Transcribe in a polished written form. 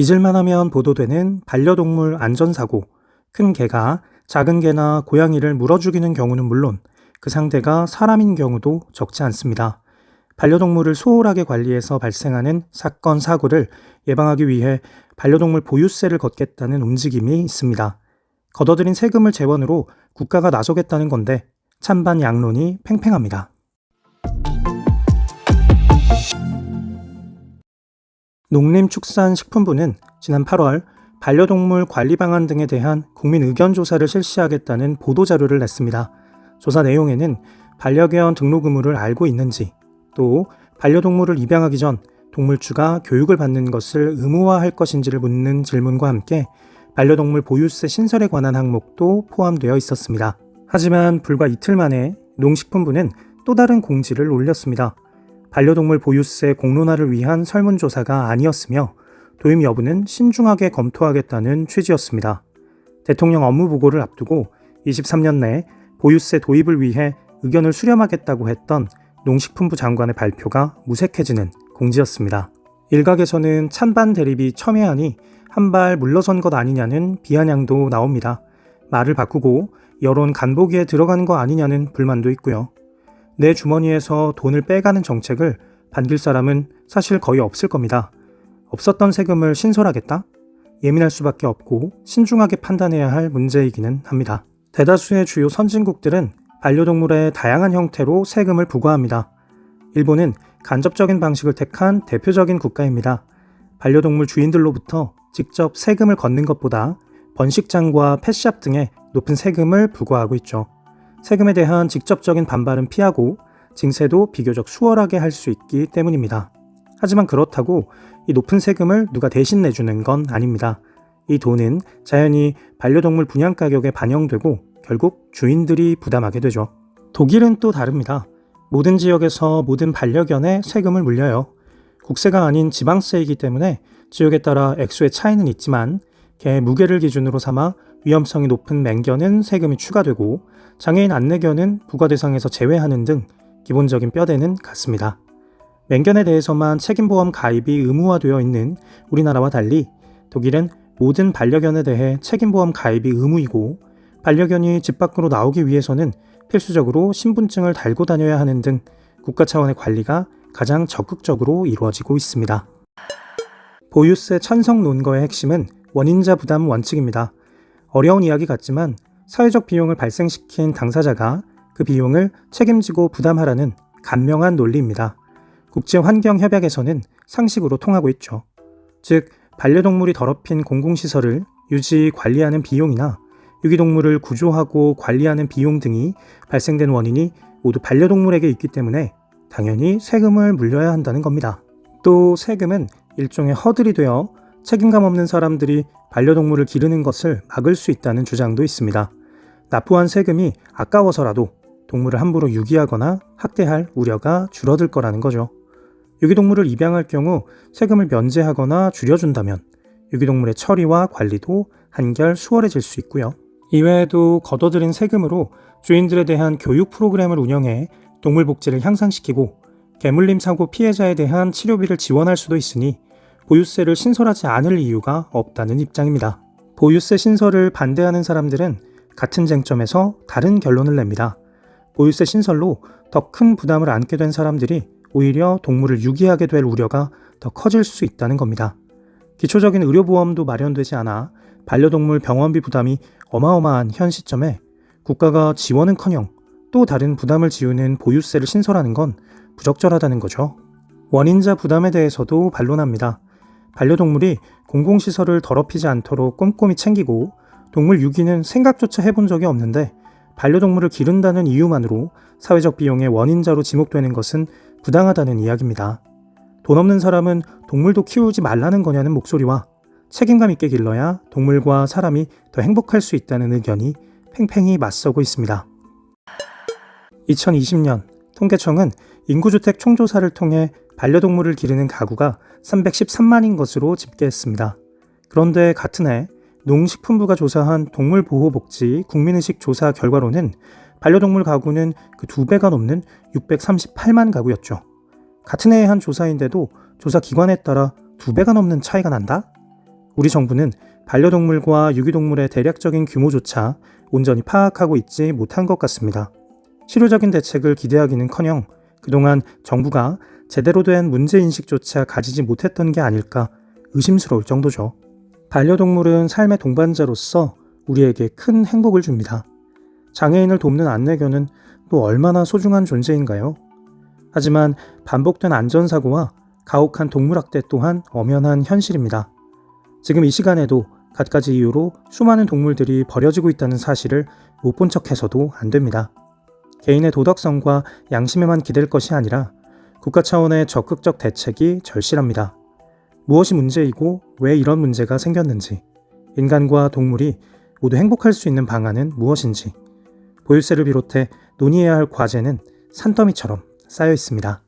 잊을만 하면 보도되는 반려동물 안전사고, 큰 개가 작은 개나 고양이를 물어 죽이는 경우는 물론 그 상대가 사람인 경우도 적지 않습니다. 반려동물을 소홀하게 관리해서 발생하는 사건, 사고를 예방하기 위해 반려동물 보유세를 걷겠다는 움직임이 있습니다. 걷어들인 세금을 재원으로 국가가 나서겠다는 건데 찬반 양론이 팽팽합니다. 농림축산식품부는 지난 8월 반려동물 관리 방안 등에 대한 국민 의견 조사를 실시하겠다는 보도자료를 냈습니다. 조사 내용에는 반려견 등록 의무를 알고 있는지, 또 반려동물을 입양하기 전 동물주가 교육을 받는 것을 의무화할 것인지를 묻는 질문과 함께 반려동물 보유세 신설에 관한 항목도 포함되어 있었습니다. 하지만 불과 이틀 만에 농식품부는 또 다른 공지를 올렸습니다. 반려동물 보유세 공론화를 위한 설문조사가 아니었으며 도입 여부는 신중하게 검토하겠다는 취지였습니다. 대통령 업무보고를 앞두고 23년 내 보유세 도입을 위해 의견을 수렴하겠다고 했던 농식품부 장관의 발표가 무색해지는 공지였습니다. 일각에서는 찬반 대립이 첨예하니 한 발 물러선 것 아니냐는 비아냥도 나옵니다. 말을 바꾸고 여론 간보기에 들어가는 거 아니냐는 불만도 있고요. 내 주머니에서 돈을 빼가는 정책을 반길 사람은 사실 거의 없을 겁니다. 없었던 세금을 신설하겠다? 예민할 수밖에 없고 신중하게 판단해야 할 문제이기는 합니다. 대다수의 주요 선진국들은 반려동물의 다양한 형태로 세금을 부과합니다. 일본은 간접적인 방식을 택한 대표적인 국가입니다. 반려동물 주인들로부터 직접 세금을 걷는 것보다 번식장과 펫샵 등에 높은 세금을 부과하고 있죠. 세금에 대한 직접적인 반발은 피하고 징세도 비교적 수월하게 할 수 있기 때문입니다. 하지만 그렇다고 이 높은 세금을 누가 대신 내주는 건 아닙니다. 이 돈은 자연히 반려동물 분양 가격에 반영되고 결국 주인들이 부담하게 되죠. 독일은 또 다릅니다. 모든 지역에서 모든 반려견에 세금을 물려요. 국세가 아닌 지방세이기 때문에 지역에 따라 액수의 차이는 있지만 개 무게를 기준으로 삼아 위험성이 높은 맹견은 세금이 추가되고 장애인 안내견은 부과 대상에서 제외하는 등 기본적인 뼈대는 같습니다. 맹견에 대해서만 책임보험 가입이 의무화되어 있는 우리나라와 달리 독일은 모든 반려견에 대해 책임보험 가입이 의무이고 반려견이 집 밖으로 나오기 위해서는 필수적으로 신분증을 달고 다녀야 하는 등 국가 차원의 관리가 가장 적극적으로 이루어지고 있습니다. 보유세 찬성 논거의 핵심은 원인자 부담 원칙입니다. 어려운 이야기 같지만 사회적 비용을 발생시킨 당사자가 그 비용을 책임지고 부담하라는 간명한 논리입니다. 국제환경협약에서는 상식으로 통하고 있죠. 즉, 반려동물이 더럽힌 공공시설을 유지, 관리하는 비용이나 유기동물을 구조하고 관리하는 비용 등이 발생된 원인이 모두 반려동물에게 있기 때문에 당연히 세금을 물려야 한다는 겁니다. 또 세금은 일종의 허들이 되어 책임감 없는 사람들이 반려동물을 기르는 것을 막을 수 있다는 주장도 있습니다. 납부한 세금이 아까워서라도 동물을 함부로 유기하거나 학대할 우려가 줄어들 거라는 거죠. 유기동물을 입양할 경우 세금을 면제하거나 줄여준다면 유기동물의 처리와 관리도 한결 수월해질 수 있고요. 이외에도 걷어들인 세금으로 주인들에 대한 교육 프로그램을 운영해 동물 복지를 향상시키고 개물림 사고 피해자에 대한 치료비를 지원할 수도 있으니 보유세를 신설하지 않을 이유가 없다는 입장입니다. 보유세 신설을 반대하는 사람들은 같은 쟁점에서 다른 결론을 냅니다. 보유세 신설로 더 큰 부담을 안게 된 사람들이 오히려 동물을 유기하게 될 우려가 더 커질 수 있다는 겁니다. 기초적인 의료보험도 마련되지 않아 반려동물 병원비 부담이 어마어마한 현 시점에 국가가 지원은커녕 또 다른 부담을 지우는 보유세를 신설하는 건 부적절하다는 거죠. 원인자 부담에 대해서도 반론합니다. 반려동물이 공공시설을 더럽히지 않도록 꼼꼼히 챙기고 동물 유기는 생각조차 해본 적이 없는데 반려동물을 기른다는 이유만으로 사회적 비용의 원인자로 지목되는 것은 부당하다는 이야기입니다. 돈 없는 사람은 동물도 키우지 말라는 거냐는 목소리와 책임감 있게 길러야 동물과 사람이 더 행복할 수 있다는 의견이 팽팽히 맞서고 있습니다. 2020년 통계청은 인구주택 총조사를 통해 반려동물을 기르는 가구가 313만인 것으로 집계했습니다. 그런데 같은 해 농식품부가 조사한 동물보호복지 국민의식 조사 결과로는 반려동물 가구는 그 2배가 넘는 638만 가구였죠. 같은 해의 한 조사인데도 조사 기관에 따라 2배가 넘는 차이가 난다? 우리 정부는 반려동물과 유기동물의 대략적인 규모조차 온전히 파악하고 있지 못한 것 같습니다. 실효적인 대책을 기대하기는커녕 그동안 정부가 제대로 된 문제인식조차 가지지 못했던 게 아닐까 의심스러울 정도죠. 반려동물은 삶의 동반자로서 우리에게 큰 행복을 줍니다. 장애인을 돕는 안내견은 또 얼마나 소중한 존재인가요? 하지만 반복된 안전사고와 가혹한 동물학대 또한 엄연한 현실입니다. 지금 이 시간에도 갖가지 이유로 수많은 동물들이 버려지고 있다는 사실을 못 본 척해서도 안 됩니다. 개인의 도덕성과 양심에만 기댈 것이 아니라 국가 차원의 적극적 대책이 절실합니다. 무엇이 문제이고 왜 이런 문제가 생겼는지, 인간과 동물이 모두 행복할 수 있는 방안은 무엇인지, 보유세를 비롯해 논의해야 할 과제는 산더미처럼 쌓여 있습니다.